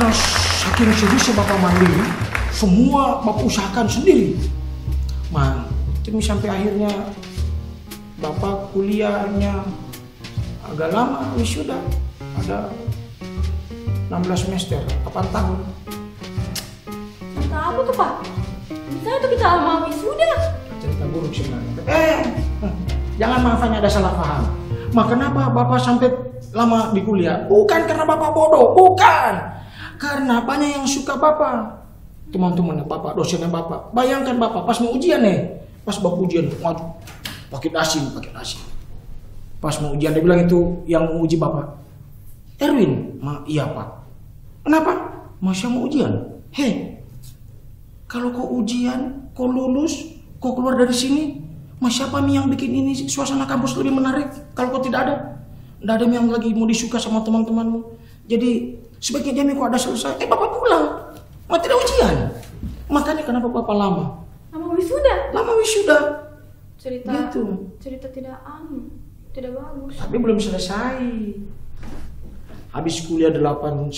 karena saking seriusnya Bapak mandiri, semua Bapak usahakan sendiri. Man, demi sampai akhirnya Bapak kuliahnya agak lama, wisuda ada 16 semester, 8 tahun. Cerita apa tuh Pak? Misalnya tuh kita lama wisuda. Cerita buruk sebenarnya. Jangan maafnya ada salah paham. Kenapa Bapak sampai lama di kuliah? Bukan karena Bapak bodoh, bukan. Karena banyak yang suka Bapak. Teman-temannya Bapak, dosennya Bapak. Bayangkan Bapak pas mau ujian nih. Pas Bapak ujian, waduh, pakai dasi. Pas mau ujian dia bilang itu yang mau uji Bapak. Erwin, iya Pak. Kenapa? Masih mau ujian? Hei, kalau kau ujian, kau lulus, kau keluar dari sini, siapa yang bikin ini suasana kampus lebih menarik? Kalau kau tidak ada yang lagi mau disuka sama teman-temanmu. Jadi sebaiknya jam kau ada selesai, Bapak pulang. Tidak ujian. Makanya kenapa Bapak lama? Lama wisuda. Cerita gitu. Cerita tidak bagus. Tapi belum selesai. Habis kuliah 8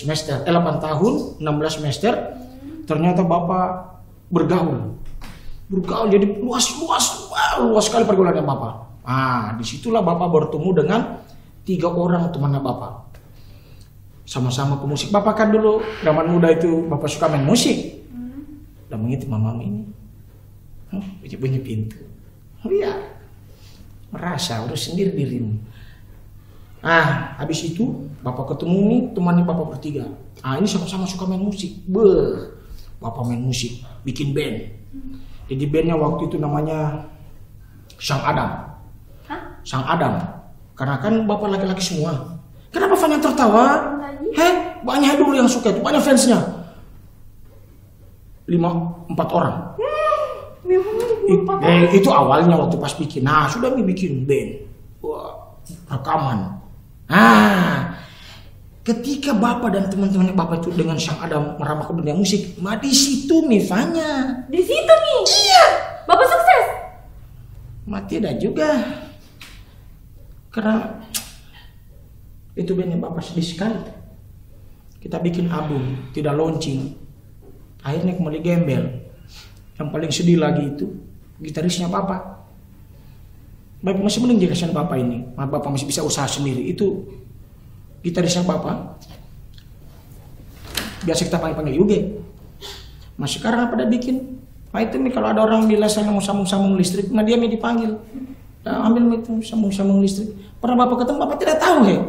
tahun, 16 semester, ternyata Bapak bergaul jadi luas sekali pergaulannya Bapak. Disitulah Bapak bertemu dengan 3 orang temannya Bapak. Sama-sama pemusik. Bapak kan dulu zaman muda itu Bapak suka main musik. Dan mengintip mamamu ini. Bunyi pintu. Iya. Merasa urus sendiri dirimu. Habis itu Bapak ketemu nih temannya Bapak bertiga. Ini sama-sama suka main musik. Bapak main musik, bikin band. Jadi bandnya waktu itu namanya Sang Adam. Sang Adam. Karena kan Bapak laki-laki semua. Kenapa fan yang tertawa? Banyak dulu yang suka itu, banyak fansnya. 4 orang. Itu awalnya waktu pas bikin. Sudah bikin band. Rekaman. Ketika Bapak dan teman-temannya Bapak itu dengan Sang Adam merambah ke dunia musik, di situ Mifanya. Di situ nih. Iya. Bapak sukses. Tidak juga. Karena itu bandnya Bapak sedih sekali. Kita bikin album, tidak launching. Akhirnya kembali gembel. Yang paling sedih lagi itu gitarisnya Bapak. Bapak masih mending jelasin Bapak ini. Bapak masih bisa usaha sendiri. Itu gitarisnya Bapak. Biasa kita panggil Yuge. Sekarang apa dah bikin? Itu nih kalau ada orang bilang saya mau sambung-sambung listrik, dia dipanggil. Ambil itu sambung-sambung listrik. Pernah Bapak ketemu, Bapak tidak tahu ya.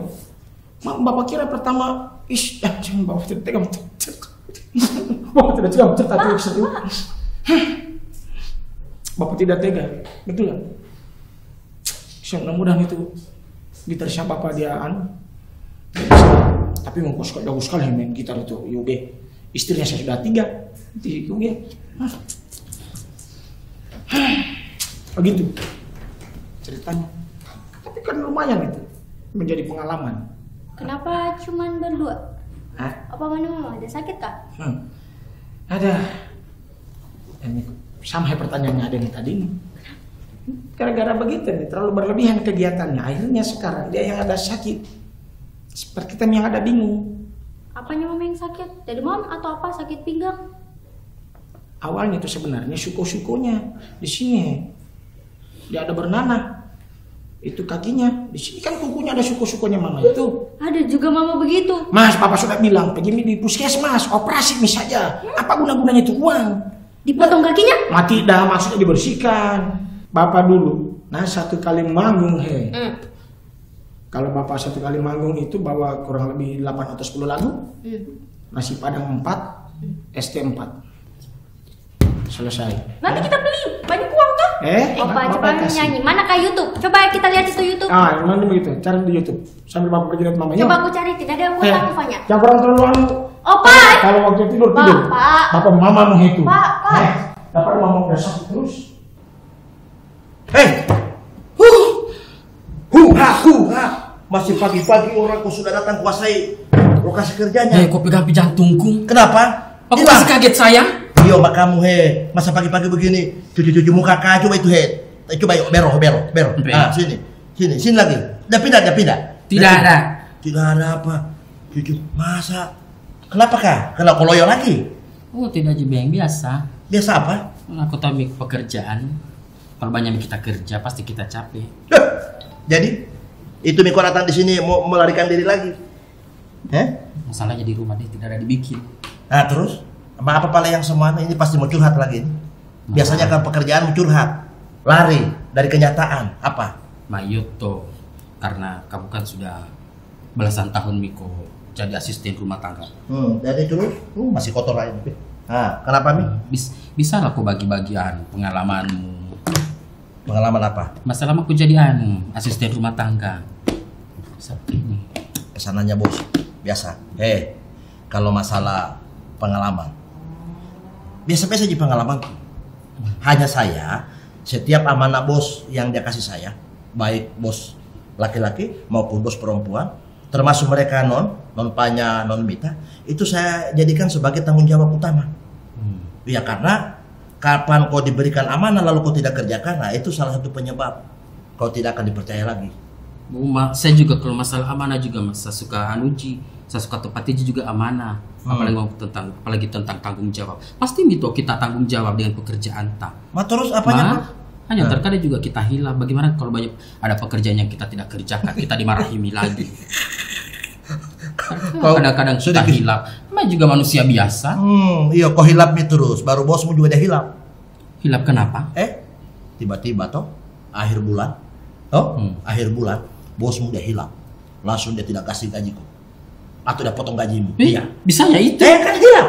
Bapak kira pertama, Bapak tidak tega. Bapak tidak tega cerita itu. Bapak tidak tega, betul kan? Mudah-mudahan itu gitarisnya Bapak tapi bagus sekali main gitar itu Yuge. Istrinya saya sudah 3 di Yuge. Begitu ceritanya. Tapi kan lumayan itu menjadi pengalaman. Kenapa cuman berdua? Apa mana ada sakit kah? Ada. Ini sama pertanyaannya ada nih tadi nih. Gara-gara begitu nih, terlalu berlebihan kegiatannya. Akhirnya sekarang dia yang ada sakit. Seperti kita yang ada bingung. Apanya mama yang sakit? Demam atau apa? Sakit pinggang? Awalnya itu sebenarnya suku-sukunya di sini. Dia ada bernanah. Itu kakinya. Di sini kan kukunya ada suku-sukunya mama itu. Ada juga mama begitu. Papa sudah bilang pergi di puskesmas, operasi saja. Apa guna-gunanya itu uang? Dipotong kakinya? Tidak, maksudnya dibersihkan. Bapak dulu, 1 kali manggung Kalau Bapak 1 kali manggung itu bawa kurang lebih 8 atau 10 lagu. Nasi Padang 4, ST 4. Selesai. Nanti kita beli, banyak uang tuh. Opa coba nyanyi, mana kah YouTube? Coba kita lihat itu YouTube. Nanti begitu, cari di YouTube. Sambil Bapak pergi lihat mamanya. Coba aku cari, tidak ada yang buat Mufanya. Jangan kurang terlalu Opa! Kalau waktu tidur. Bapak mama itu. Pak. Dapat mama udah sakit terus. Masih pagi-pagi orang kau sudah datang kuasai lokasi kerjanya. Kau pegang jantungku. Kenapa? Aku masih kaget sayang. Yo kamu masa pagi-pagi begini cuci muka kah, coba itu coba yuk bero. Sini lagi. Udah pindah. Tidak ada apa? Cuci masa Kenapa kah? Kena koloyo lagi? Oh tidak juga yang biasa. Biasa apa? Aku tahu pekerjaan. Kalau banyak kita kerja pasti kita capek. Jadi itu Miko datang di sini mau melarikan diri lagi. Masalahnya di rumah dia tidak ada dibikin. Nah terus apa pala yang semua ini pasti mau curhat lagi. Biasanya kan pekerjaan mau curhat, lari dari kenyataan. Apa? Mayoto, karena kamu kan sudah belasan tahun Miko jadi asisten rumah tangga. Jadi terus masih kotor aja. Nah, kenapa Mi? Bisa lah kau bagi-bagian pengalamanmu. Pengalaman apa? Masalah aku jadi asisten rumah tangga. Seperti ini. Kesananya bos, biasa. Kalau masalah pengalaman, biasa-biasa aja pengalaman. Hanya saya, setiap amanah bos yang dia kasih saya, baik bos laki-laki maupun bos perempuan, termasuk mereka non Panya, non Mita, itu saya jadikan sebagai tanggung jawab utama. Ya karena kapan kau diberikan amanah lalu kau tidak kerjakan, nah itu salah satu penyebab kau tidak akan dipercaya lagi. Saya juga kalau masalah amanah juga saya suka anuji, saya suka tepati juga amanah. Apalagi tentang tanggung jawab. Pasti itu kita tanggung jawab dengan pekerjaan tak. Terus apanya? Hanya terkadang juga kita hilang. Bagaimana kalau banyak ada pekerjaan yang kita tidak kerjakan, kita dimarahi lagi. Kadang-kadang sudah hilap. Namanya juga manusia biasa. Iya, kok hilap nih terus. Baru bosmu juga dia hilap. Hilap kenapa? Tiba-tiba toh akhir bulan, akhir bulan bosmu dia hilap. Langsung dia tidak kasih gajiku. Atau dia potong gajimu. Iya. Bisanya itu. Kan hilap.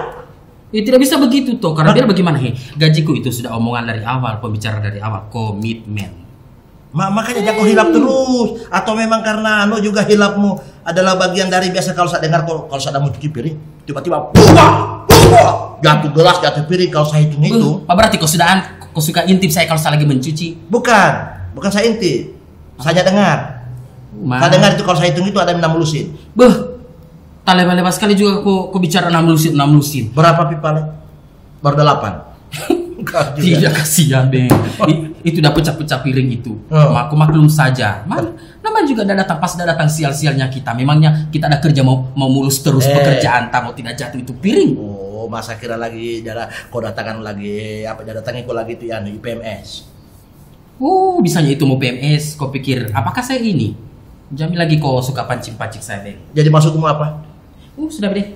Tidak bisa begitu toh. Karena biar bagaimana gajiku itu sudah omongan dari awal, pembicaraan dari awal, komitmen. Makanya jangan hilap terus. Atau memang karena juga hilapmu adalah bagian dari biasa kalau saya dengar kalau saya mau cuci piring tiba-tiba jatuh gelas, jatuh piring. Kalau saya hitung itu berarti kau suka intip saya kalau saya lagi mencuci? Bukan saya intip. Saya dengar. Saya dengar itu kalau saya hitung itu ada yang namulusin. Lepas sekali juga kau bicara namulusin. Berapa pipa le? Baru 8. Tidak, kasihan deh. Itu udah pecah-pecah piring itu. Aku maklum saja. Nama juga pas datang sial-sialnya kita. Memangnya kita ada kerja mau mulus terus pekerjaan tak mau tidak jatuh itu piring. Masa kira lagi kau datangkan lagi datangin kau lagi itu IPMS. Bisanya itu mau PMS. Kau pikir apakah saya ini? Jamin lagi kau suka pancing-pancing saya deh. Jadi maksudmu apa? Sudah deh.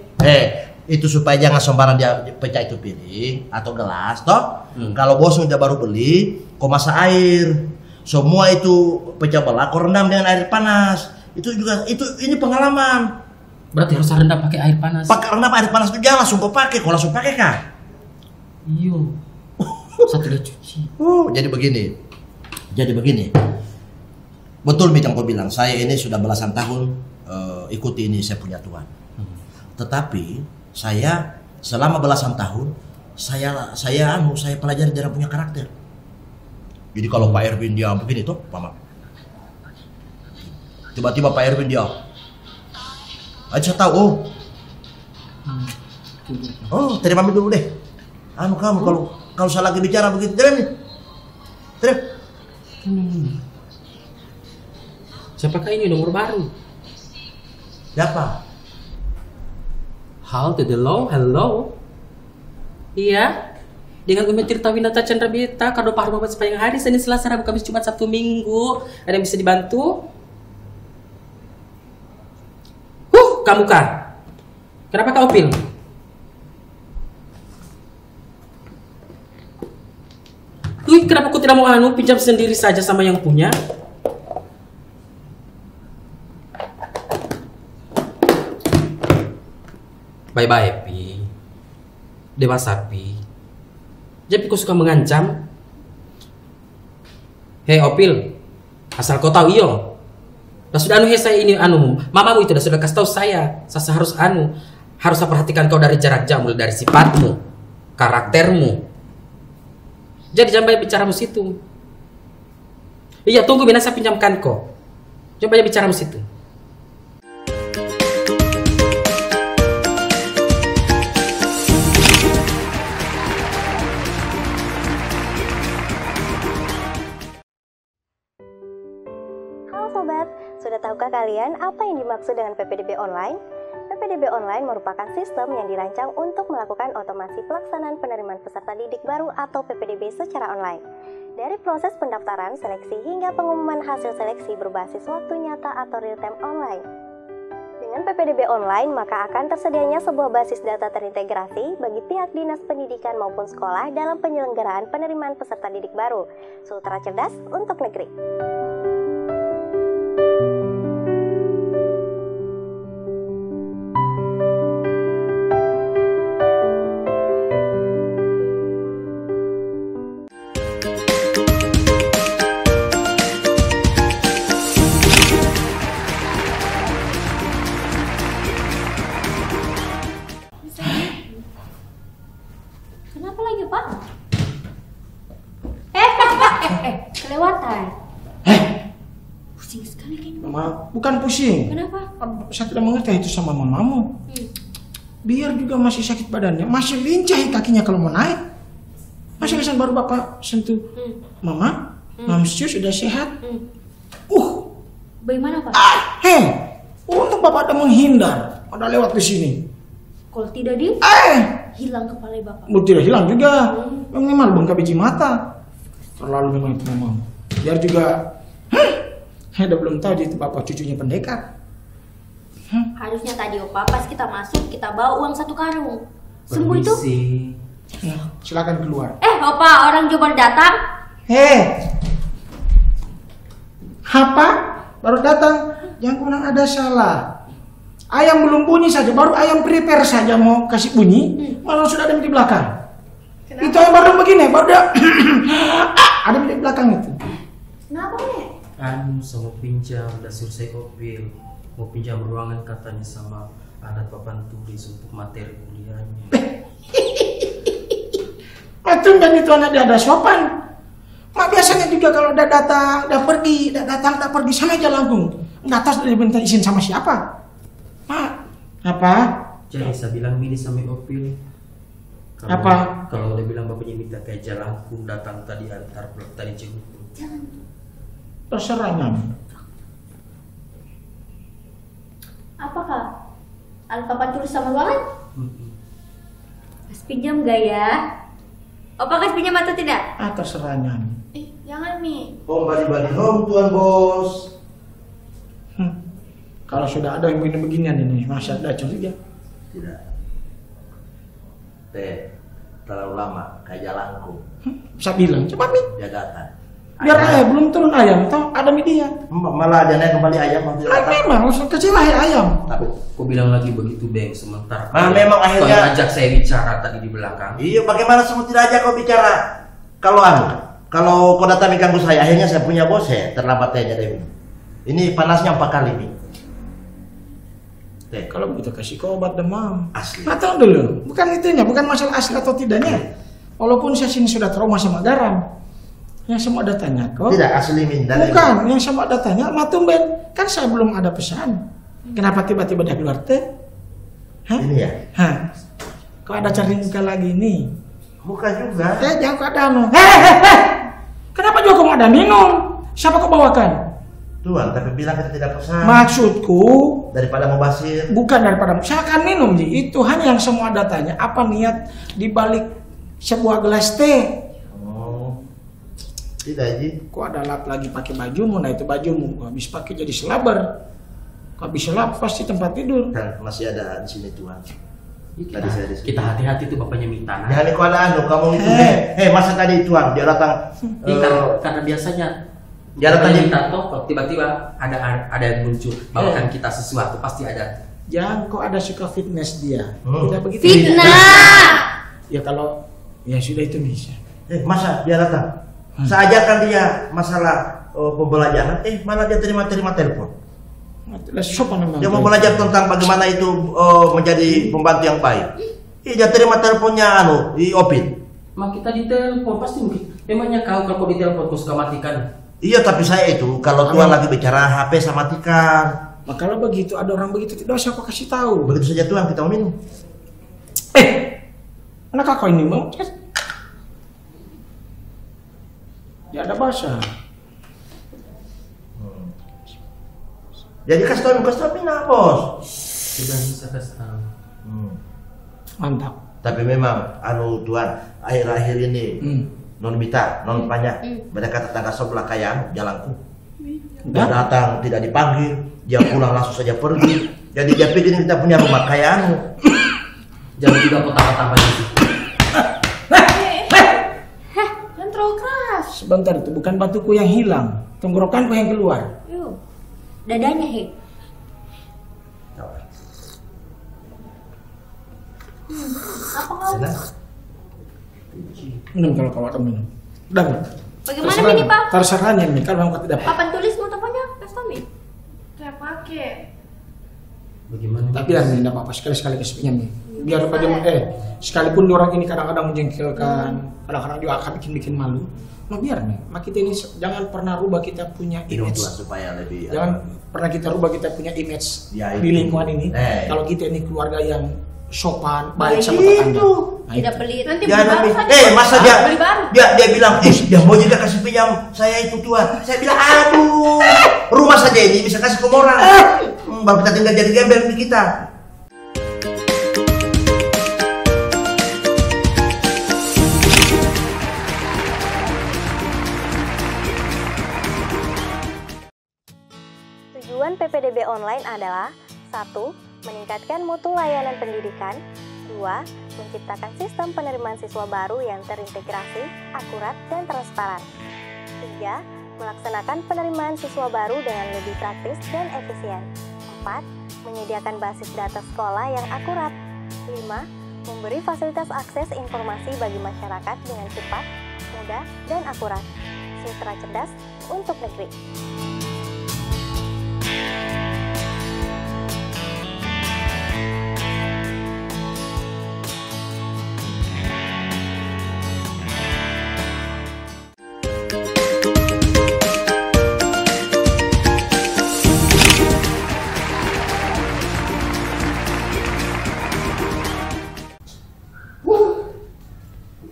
Itu supaya jangan sembarang dia pecah itu piring atau gelas toh. Kalau bos udah baru beli kau masak air, semua itu pecah belah kau rendam dengan air panas. Itu juga ini pengalaman. Berarti harus rendam pakai air panas. Rendam air panas itu jangan langsung kau pakai. Kau langsung pakai kah? Iya. Satu udah cuci. Jadi begini. Betul yang kau bilang, saya ini sudah belasan tahun ikuti ini saya punya Tuhan. Tetapi saya selama belasan tahun saya pelajari cara punya karakter. Jadi kalau Pak Erwin dia begini tuh, Mama. Tiba-tiba Pak Erwin dia, saya tahu. Terima dulu deh. Kamu kalau saya lagi bicara begitu, terima. Siapakah ini nomor baru? Siapa? Hal to the low, hello. Iya. Dengan Umi Tirta Winata Chandra Beta, kado Pak Rumah sepanjang hari, Senin, Selasa, Rabu, Kamis, Jumat, Sabtu, Minggu. Ada yang bisa dibantu? Kamu kan? Kenapa kau pil? Kenapa kau tidak mau pinjam sendiri saja sama yang punya? Bye-bye, Pi. Dewasa, Pi. Jadi kau suka mengancam? Hei, Opil. Asal kau tahu, iyo. Sudah saya ini mamamu itu sudah kasih tahu saya harus harus perhatikan kau dari jarak jauh, mulai dari sifatmu, karaktermu. Jadi jangan banyak bicara situ. Iya, tunggu bina saya pinjamkan kau. Jangan banyak bicara situ. Halo Sobat, sudah tahukah kalian apa yang dimaksud dengan PPDB online? PPDB PPDB Online merupakan sistem yang dirancang untuk melakukan otomasi pelaksanaan penerimaan peserta didik baru atau PPDB secara online. Dari proses pendaftaran, seleksi, hingga pengumuman hasil seleksi berbasis waktu nyata atau real-time online. Dengan PPDB Online, maka akan tersedianya sebuah basis data terintegrasi bagi pihak dinas pendidikan maupun sekolah dalam penyelenggaraan penerimaan peserta didik baru. Sultra cerdas untuk negeri. Kenapa lagi, Pak? Kelewatan. Pusing sekali kayaknya. Mama, bukan pusing. Kenapa? Saya tidak mengerti itu sama mamamu. Biar juga masih sakit badannya, masih lincah kakinya kalau mau naik. Masih kesan baru bapak sentuh. Mama, Mamsyu sudah sehat. Bagaimana, Pak? Untuk bapak ada menghindar, ada lewat ke sini. Kalau tidak hilang kepala bapak. Tidak hilang juga. Memang bengkak biji mata. Terlalu memang itu mama. Biar juga, ada belum tahu dia itu bapak cucunya pendekar. Harusnya tadi Opa pas kita masuk kita bawa uang 1 karung. Sembuh itu? Silakan keluar. Opa, orang Jombor datang. Apa? Baru datang? Yang kurang ada salah. Ayam belum bunyi saja, baru ayam prepare saja mau kasih bunyi, malah sudah ada di belakang. Kenapa? Itu ayam baru begini, baru ada ada di belakang itu. Kenapa, Nek? Sama pinjam, udah selesai mobil. Mau pinjam ruangan katanya sama ada papan tulis untuk materi kuliahnya. Macam dan itu anak dia ada sopan. Mak biasanya juga kalau udah datang, udah pergi, udah datang, udah pergi sama aja langsung. Nggak tahu sudah diminta izin sama siapa. Mak, apa? Jadi saya bilang ini sama Opil. Apa? Kalau udah bilang bapaknya minta kayak jalanku datang tadi antar tadi jenguk. Terserah Nyam. Apakah? Ada papan tulis sama ruangan? Kas pinjam gak ya? Opa kas pinjam atau tidak? Terserah Nyam. Jangan nih. Balik home tuan bos. Kalau sudah ada yang begini-beginian ini, masa ada curiga? Tidak. Terlalu lama kayak jalanku. Bisa bilang, coba Mi. Dia datang. Biar ayam belum turun ayam, toh ada media. Malah ada naik kembali ayam waktu datang. Memang langsung kecil ayam. Tapi kok bilang lagi begitu Beng sementara. Memang akhirnya kau ajak saya bicara tadi di belakang. Iya, bagaimana semua tidak ajak kau bicara? Kalau kau datang mengganggu saya, akhirnya saya punya bos terlambat aja deh. Ini panasnya 4 kali nih. Kalau begitu kasih kau obat demam. Asli. Tahu dulu, bukan itunya, bukan masalah asli atau tidaknya. Walaupun saya sini sudah trauma sama garam, yang semua datanya kok. Tidak asli minda. Bukan, yang semua datanya matumben. Kan saya belum ada pesan. Kenapa tiba-tiba dia keluar teh? Ini ya. Kau ada cari muka lagi nih? Bukan juga. Jangan kau ada anu. Kenapa juga kau ada minum? Siapa kau bawakan? Tuan, tapi bilang kita tidak pesan. Maksudku daripada mau basir. Bukan daripada saya akan minum Ji. Itu hanya yang semua datanya. Apa niat dibalik sebuah gelas teh? Tidak Ji. Kok ada lap lagi pakai bajumu? Nah itu bajumu. Kau habis pakai jadi selabar. Kau habis lap pasti tempat tidur. Kan masih ada di sini Tuan. Kita hati-hati tuh bapaknya minta. Jangan kau ada kamu itu. Masa tadi Tuan dia datang. Karena biasanya Jarak tadi minta toh, tiba-tiba ada yang muncul bawakan kita sesuatu pasti ada. Jangan kok ada suka fitness dia. Tidak begitu. Fitnah. Ya kalau ya sudah itu bisa. Masa dia datang? Saya ajarkan dia masalah pembelajaran. Malah dia terima telepon. Dia mau belajar tentang bagaimana itu menjadi pembantu yang baik. Dia terima teleponnya di Opil. Mak kita ditelepon pasti mungkin. Memangnya kalau ditelepon kau suka matikan? Iya, tapi saya itu kalau Tuan lagi bicara HP saya matikan. Kalau begitu ada orang begitu tidak usah kau kasih tahu. Begitu saja Tuan kita mau minum. Anak kakak ini mau? Ya ada bahasa. Jadi kasih tahu mina bos. Sudah bisa kasih tahu. Mantap. Tapi memang Tuan, akhir-akhir ini non Bita, non banyak mereka tetangga sebelah kayak jalanku. Dia datang tidak dipanggil, dia pulang langsung saja pergi. Jadi dia pikir kita punya rumah kayak Jangan juga potong-potong gitu. Jangan terlalu keras. Sebentar, itu bukan batuku yang hilang, tenggorokanku yang keluar. Yuk, dadanya he. Apa kau? Minum kalau ada minum. Dan Bagaimana ini Pak? terserah nih kalau memang tidak. Papan tulis mau teleponnya, kasih tau nih. Kayak pakai. Bagaimana? Tapi ya nih, tidak apa-apa sekali-sekali kesepian nih. Biar bagaimana sekalipun orang ini kadang-kadang menjengkelkan, kadang-kadang juga akan bikin malu. Nah biar nih, kita ini jangan pernah rubah kita punya image. supaya lebih. Jangan pernah kita rubah kita punya image Ya, di itu. lingkungan ini. Kalau kita ini keluarga yang sopan, baik sama itu. tetangga. Nah, Tidak itu. pelit. Nanti Jangan beli baru lebih. saja. Masa dia Beli baru. dia bilang, dia mau juga kasih pinjam saya itu Tuan. Saya bilang, aduh, rumah saja ini bisa kasih ke orang. Baru kita tinggal jadi gembel di kita. Tujuan PPDB online adalah 1. Meningkatkan mutu layanan pendidikan. 2. Menciptakan sistem penerimaan siswa baru yang terintegrasi, akurat, dan transparan. 3. Melaksanakan penerimaan siswa baru dengan lebih praktis dan efisien. 4. Menyediakan basis data sekolah yang akurat. 5. Memberi fasilitas akses informasi bagi masyarakat dengan cepat, mudah, dan akurat. Siswa cerdas untuk negeri.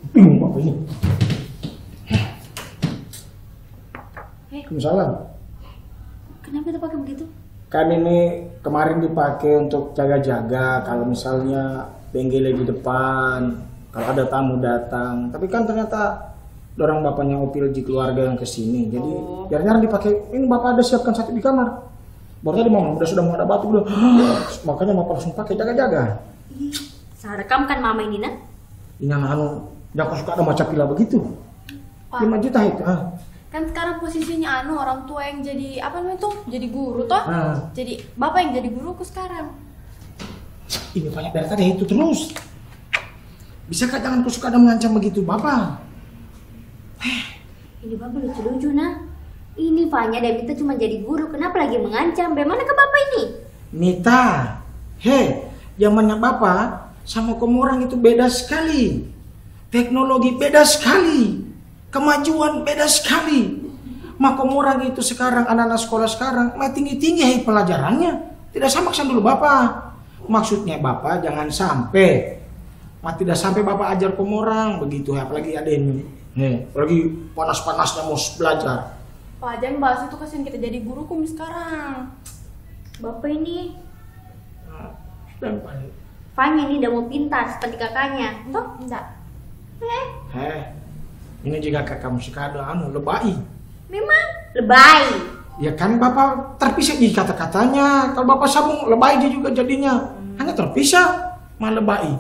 Bingung apa ini? Waalaikumsalam. Kenapa kita pakai begitu? Kan ini kemarin dipakai untuk jaga-jaga kalau misalnya benggele di depan, kalau ada tamu datang. Tapi kan ternyata orang bapaknya opil di keluarga yang kesini. Jadi biarnya dipakai. Ini bapak ada siapkan satu di kamar. Baru tadi mama sudah mau ada batu udah. Makanya bapak langsung pakai jaga-jaga. Saya rekam kan mama ini nak. Ini anak jangan suka ada macam pila begitu. 5 juta itu. Kan sekarang posisinya orang tua yang jadi apa namanya tuh? Jadi guru toh? Jadi bapak yang jadi guruku sekarang. Ini banyak dari tadi itu terus. Bisakah jangan kau suka ada mengancam begitu, bapak? Ini bapak lucu-lucu nah. Ini Fanya dan Mita cuma jadi guru, kenapa lagi mengancam? Bagaimana ke bapak ini? Mita, zamannya bapak sama kamu orang itu beda sekali. Teknologi beda sekali. Kemajuan beda sekali. Maka orang itu sekarang, anak-anak sekolah sekarang tinggi-tinggi pelajarannya. Tidak sama sama dulu bapak. Maksudnya bapak jangan sampai tidak sampai bapak ajar kamu orang begitu, apalagi ada ini. Apalagi panas-panasnya mau belajar. Pak jangan bahas itu, kasihan kita jadi guru kumi sekarang. Bapak ini Dan paling. Fanya ini udah mau pintar seperti kakaknya. Toh? Enggak. Ini jika kakakmu suka ada lebay. Memang lebay. Ya kan bapak terpisah di kata-katanya. Kalau bapak sambung lebay dia juga jadinya. Hanya terpisah malah lebay.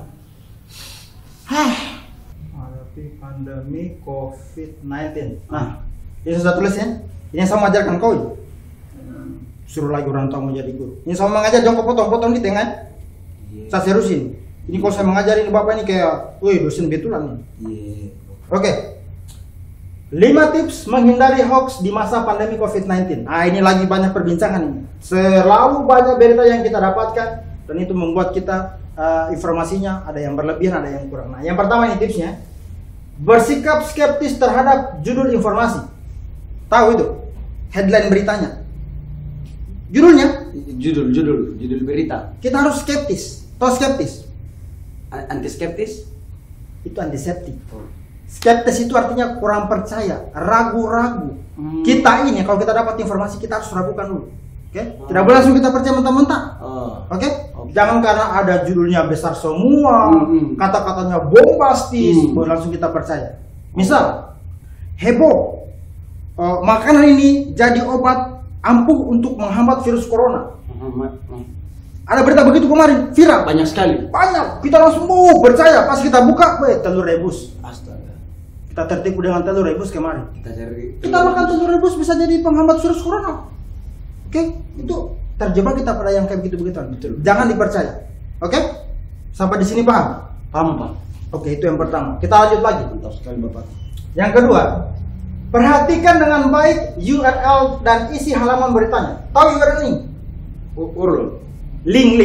Menghadapi pandemi COVID-19. Nah, ini saya tulis ya. Ini saya mengajarkan kau. Suruh lagi orang tua mau jadi guru. Ini saya mengajar, jangan kau potong-potong di tengah. Saya seriusin. Ini kalau saya mengajar ini bapak ini kayak, wih dosen betulan nih. Oke. 5 tips menghindari hoax di masa pandemi COVID-19. Nah, ini lagi banyak perbincangan ini. Selalu banyak berita yang kita dapatkan dan itu membuat kita informasinya ada yang berlebihan, ada yang kurang. Nah, yang pertama ini tipsnya, bersikap skeptis terhadap judul informasi. Tahu itu? Headline beritanya. Judulnya? Judul berita. Kita harus skeptis. Tahu skeptis? Anti skeptis? Itu antiseptik. Skeptis itu artinya kurang percaya, ragu-ragu. Kita ini kalau kita dapat informasi kita harus ragukan dulu. Oke? Tidak boleh langsung kita percaya mentah-mentah. Oke? Jangan karena ada judulnya besar semua, kata-katanya bombastis, boleh langsung kita percaya. Misal, heboh, makanan ini jadi obat ampuh untuk menghambat virus corona. Ada berita begitu kemarin, viral. Banyak sekali. Banyak. Kita langsung percaya. Pas kita buka, telur rebus. Astaga. Kita tertipu dengan telur rebus kemarin. Kita makan telur rebus bisa jadi penghambat virus corona. Oke? Itu terjebak kita pada yang kayak begitu-begituan. Betul. Jangan dipercaya. Oke? Sampai di sini paham? Paham, Pak. Oke, itu yang pertama. Kita lanjut lagi. Mantap sekali, Bapak. Yang kedua, perhatikan dengan baik URL dan isi halaman beritanya. Tahu URL ini? Urul. Link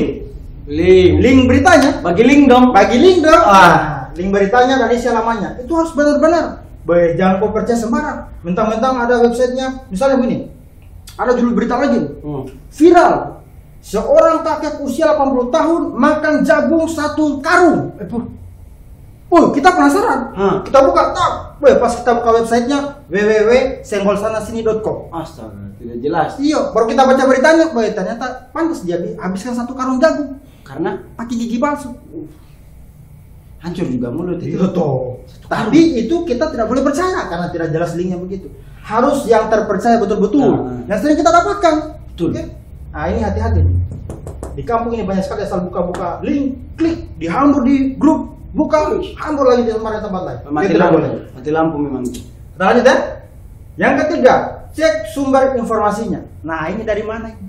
beritanya. Bagi link dong. Link beritanya dan isi halamannya. Itu harus benar-benar. Jangan kau percaya sembarang. Mentang-mentang ada websitenya. Misalnya begini. Ada judul berita lagi. Viral. Seorang kakek usia 80 tahun makan jagung 1 karung. Kita penasaran. Kita buka. Pas kita buka websitenya www.senggolsanasini.com. Astaga, tidak jelas. Iya, baru kita baca beritanya, ternyata pantas dia habiskan 1 karung jagung karena pakai gigi palsu. Hancur juga mulut itu. Tapi itu kita tidak boleh percaya karena tidak jelas linknya begitu. Harus yang terpercaya betul-betul. Yang sering kita dapatkan. Betul. Okay? Nah, ini hati-hati. Di kampung ini banyak sekali asal buka-buka link, klik, dihambur di grup, buka, hambur lagi di tempat lain. Mati lampu memang. Kita lanjut ya. Yang ketiga, cek sumber informasinya. Nah, ini dari mana ini?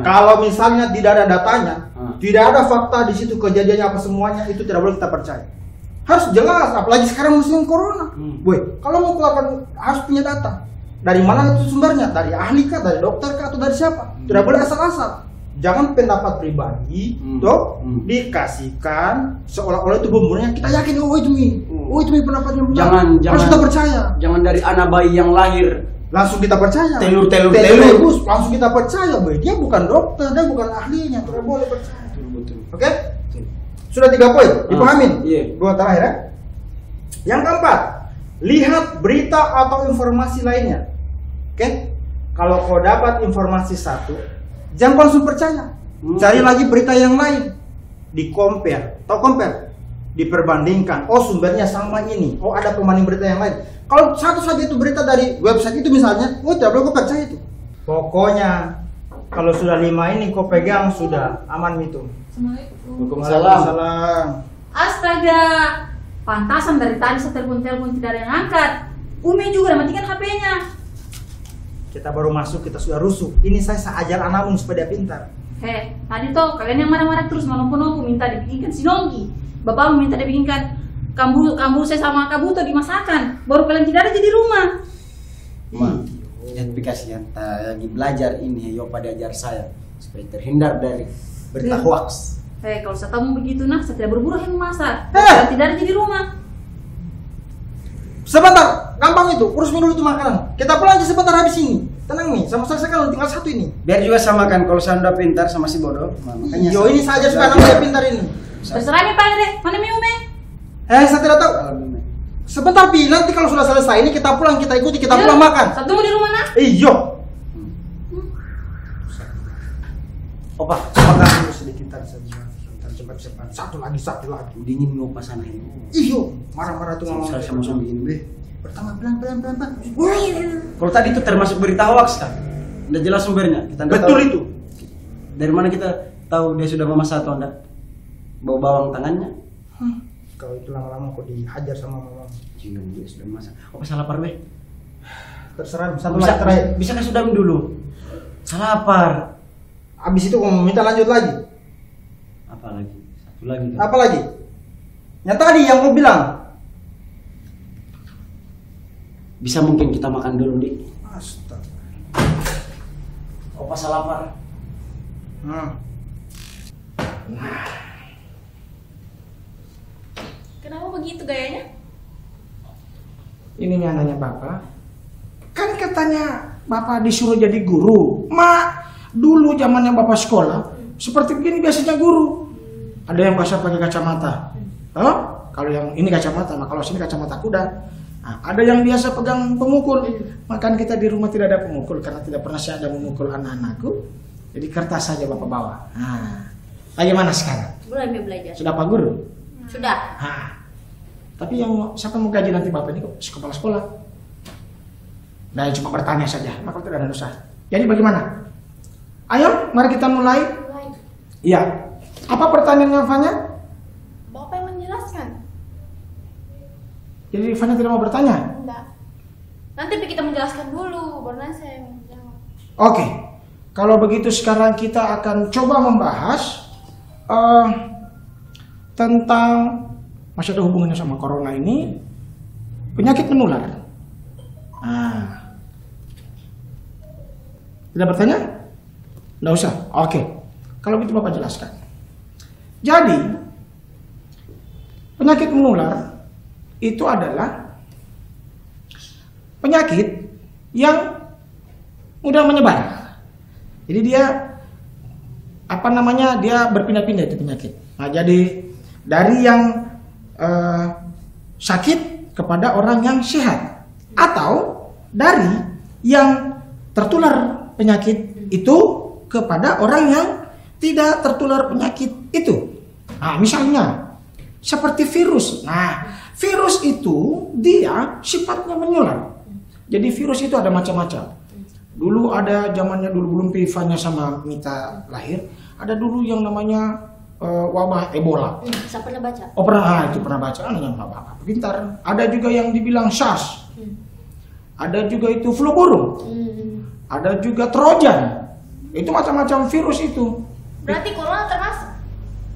Kalau misalnya tidak ada datanya, tidak ada fakta di situ kejadiannya apa semuanya, itu tidak boleh kita percaya. Harus jelas, apalagi sekarang musim corona. Kalau mau keluarkan harus punya data. Dari mana itu sumbernya? Dari ahli kah, dari dokter kah, atau dari siapa? Tidak boleh asal-asal. Jangan pendapat pribadi dikasihkan seolah-olah itu bumbunya kita yakin itu pendapatnya benar. Harus kita percaya. Jangan dari anak bayi yang lahir langsung kita percaya. Telur langsung kita percaya, dia bukan dokter, dia bukan ahlinya, tidak boleh percaya. Betul. Oke? Sudah 3 poin, dipahamin? Iya. 2 terakhir ya. Yang keempat, lihat berita atau informasi lainnya. Oke? Kalau kau dapat informasi satu, jangan langsung percaya. Cari lagi berita yang lain. Di-compare, diperbandingkan. Oh, sumbernya sama ini. Oh, ada pembanding berita yang lain. Kalau satu saja itu berita dari website itu misalnya, tidak boleh kau percaya itu. Pokoknya kalau sudah 5 ini kau pegang sudah aman itu. Waalaikumsalam. Astaga, pantasan dari tadi saya telepon tidak ada yang angkat. Umi juga udah matikan HP-nya. Kita baru masuk, kita sudah rusuh. Ini saya ajar anakmu supaya dia pintar. Tadi toh kalian yang marah-marah terus aku minta dibikinkan sinonggi. Bapakmu minta dibikinkan kambu saya sama kabuto dimasakkan. Baru kalian tidak ada jadi rumah. Yang dikasih yang lagi belajar ini, pada ajar saya supaya terhindar dari berita hoax. Kalau saya tahu begitu saya tidak berburu yang masak. Kalian tidak ada jadi rumah. Sebentar, gampang itu. Urus dulu itu makanan. Kita pulang aja sebentar habis ini. Tenang nih, sama saya kan tinggal 1 ini. Biar juga samakan kalau saya udah pintar sama si bodoh. Makanya ini saja supaya namanya pintar ini. Terserah nih Pak Andre, mana Miume? Saya tidak tahu. Sebentar Pi, nanti kalau sudah selesai ini kita pulang, kita ikuti, kita pulang makan. Satu di rumah Iyo. Opa, makan dulu sedikit saja. Cepat. Satu lagi. Dingin mau pasang ini. Iyo, marah-marah tuh ngomong. Sama-sama begini. Pertama pelan. Kalau tadi itu termasuk berita hoax kan? Udah jelas sumbernya. Betul itu. Dari mana kita tahu dia sudah memasak atau enggak? Bau bawang tangannya? Kalau itu lama-lama kok dihajar sama mama. Iya, dia sudah masak. Apa salah lapar be? Terserah. Satu lagi terakhir. Bisa kan sudah dulu. Salah lapar. Abis itu kamu minta lanjut lagi. Apa lagi? Satu lagi. Kan? Apa lagi? Yang tadi yang mau bilang. Bisa mungkin kita makan dulu, Dik. Astaga. Opa salah lapar. Kenapa begitu gayanya? Ini nih anaknya Bapak. Kan katanya Bapak disuruh jadi guru. Dulu zamannya Bapak sekolah, seperti begini biasanya guru. Ada yang pasar pakai kacamata. Kalau yang ini kacamata, kalau sini kacamata kuda. Nah, ada yang biasa pegang pemukul, makan kita di rumah tidak ada pemukul karena tidak pernah saya ada memukul anak-anakku. Jadi kertas saja bapak bawa. Nah, bagaimana sekarang? Mulai belajar. Sudah Pak Guru? Sudah. Nah, tapi yang siapa mau gaji nanti bapak ini kepala sekolah? Nah, cuma bertanya saja, maka tidak ada dosa. Jadi bagaimana? Ayo, mari kita mulai. Iya. Apa pertanyaannya, Fanya? Bapak yang menjelaskan. Jadi Fanya tidak mau bertanya? Enggak. Nanti kita menjelaskan dulu, baru nanti saya menjawab. Oke. Kalau begitu sekarang kita akan coba membahas tentang masih ada hubungannya sama corona ini, penyakit menular. Nah, tidak bertanya? Tidak usah. Oke. Kalau begitu Bapak jelaskan. Jadi, penyakit menular itu adalah penyakit yang mudah menyebar. Jadi dia dia berpindah-pindah itu penyakit. Nah, jadi dari yang sakit kepada orang yang sehat, atau dari yang tertular penyakit itu kepada orang yang tidak tertular penyakit itu. Nah, misalnya seperti virus. Nah, virus itu dia sifatnya menular. Jadi virus itu ada macam-macam. Dulu ada zamannya dulu belum Pivanya sama Mita lahir, ada dulu yang namanya wabah Ebola. Saya pernah baca. Oh pernah, itu pernah baca, yang apa pintar. Ada juga yang dibilang SARS. Ada juga itu flu burung. Ada juga Trojan. Itu macam-macam virus itu. Berarti corona termasuk?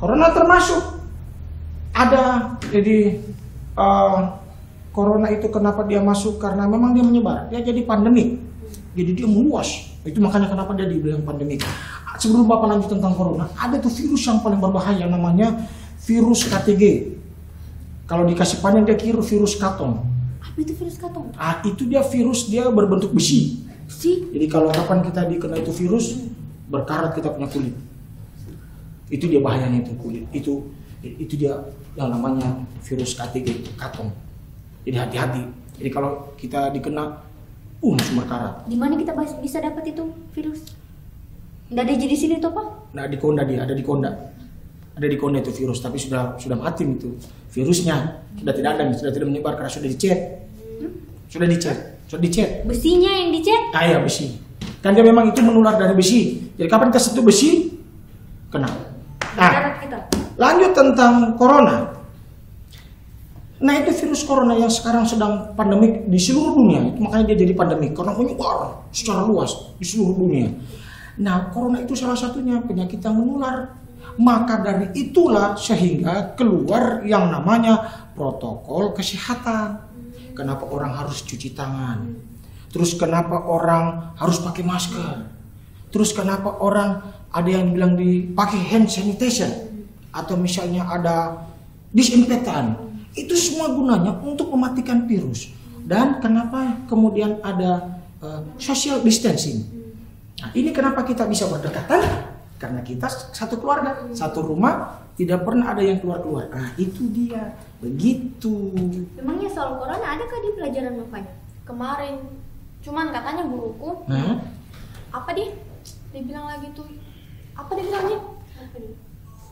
Corona termasuk. Ada, jadi corona itu kenapa dia masuk? Karena memang dia menyebar, dia jadi pandemik. Jadi dia meluas. Itu makanya kenapa dia dibilang pandemik. Sebelum Bapak lanjut tentang corona, ada tuh virus yang paling berbahaya namanya virus KTG. Kalau dikasih panen dia kira virus katong. Apa itu virus katong? Ah, itu dia virus, dia berbentuk besi. Besi? Jadi kalau kapan kita dikena itu virus, berkarat kita punya kulit. Itu dia bahayanya itu kulit. Itu dia yang namanya virus KTG, katong. Jadi hati-hati. Jadi kalau kita dikena langsung berkarat. Di mana kita bisa dapat itu virus? Nggak ada di sini tuh Pak? Nah, di Konda dia, ada di Konda. Ada di Konda itu virus, tapi sudah mati itu. Virusnya sudah tidak ada, sudah tidak menyebar karena sudah dicet. Sudah dicet. Besinya yang dicet? Ah ya, besi. Kan dia memang itu menular dari besi. Jadi kapan kita sentuh besi, kena. Nah, lanjut tentang corona. Nah, itu virus corona yang sekarang sedang pandemik di seluruh dunia. Itu makanya dia jadi pandemik karena menyebar secara luas di seluruh dunia. Nah, corona itu salah satunya penyakit yang menular. Maka dari itulah sehingga keluar yang namanya protokol kesehatan. Kenapa orang harus cuci tangan? Terus kenapa orang harus pakai masker? Terus kenapa orang ada yang bilang dipakai hand sanitizer? Atau misalnya ada disinfektan? Itu semua gunanya untuk mematikan virus. Dan kenapa kemudian ada social distancing? Nah, ini kenapa kita bisa berdekatan? Karena kita satu keluarga, satu rumah, tidak pernah ada yang keluar-keluar. Nah, itu dia. Begitu. Memangnya soal corona adakah di pelajaran Bapaknya? Kemarin. Cuman katanya guruku. Apa dia? Dia bilang lagi tuh. Apa dia bilangnya?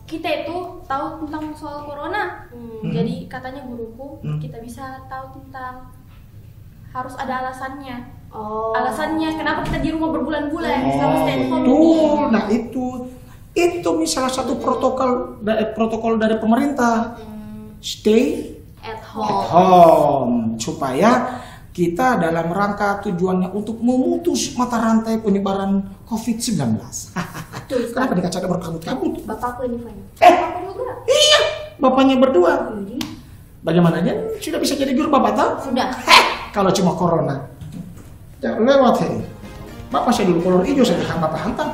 Kita itu tahu tentang soal corona. Jadi katanya guruku, kita bisa tahu tentang harus ada alasannya. Alasannya kenapa kita di rumah berbulan-bulan selama stay at home ini. Nah, itu salah satu protokol dari pemerintah. Stay at home supaya kita dalam rangka tujuannya untuk memutus mata rantai penyebaran COVID-19. Kenapa dikacau berkabut-kabut? Bapakku ini Fanya. Bapakku juga? Iya, bapaknya berdua. Bagaimana dia sudah bisa jadi guru bapak tahu? Sudah. Kalau cuma corona, jangan lewat ini. Bapak saya dulu kolor hijau saya bapak hantam.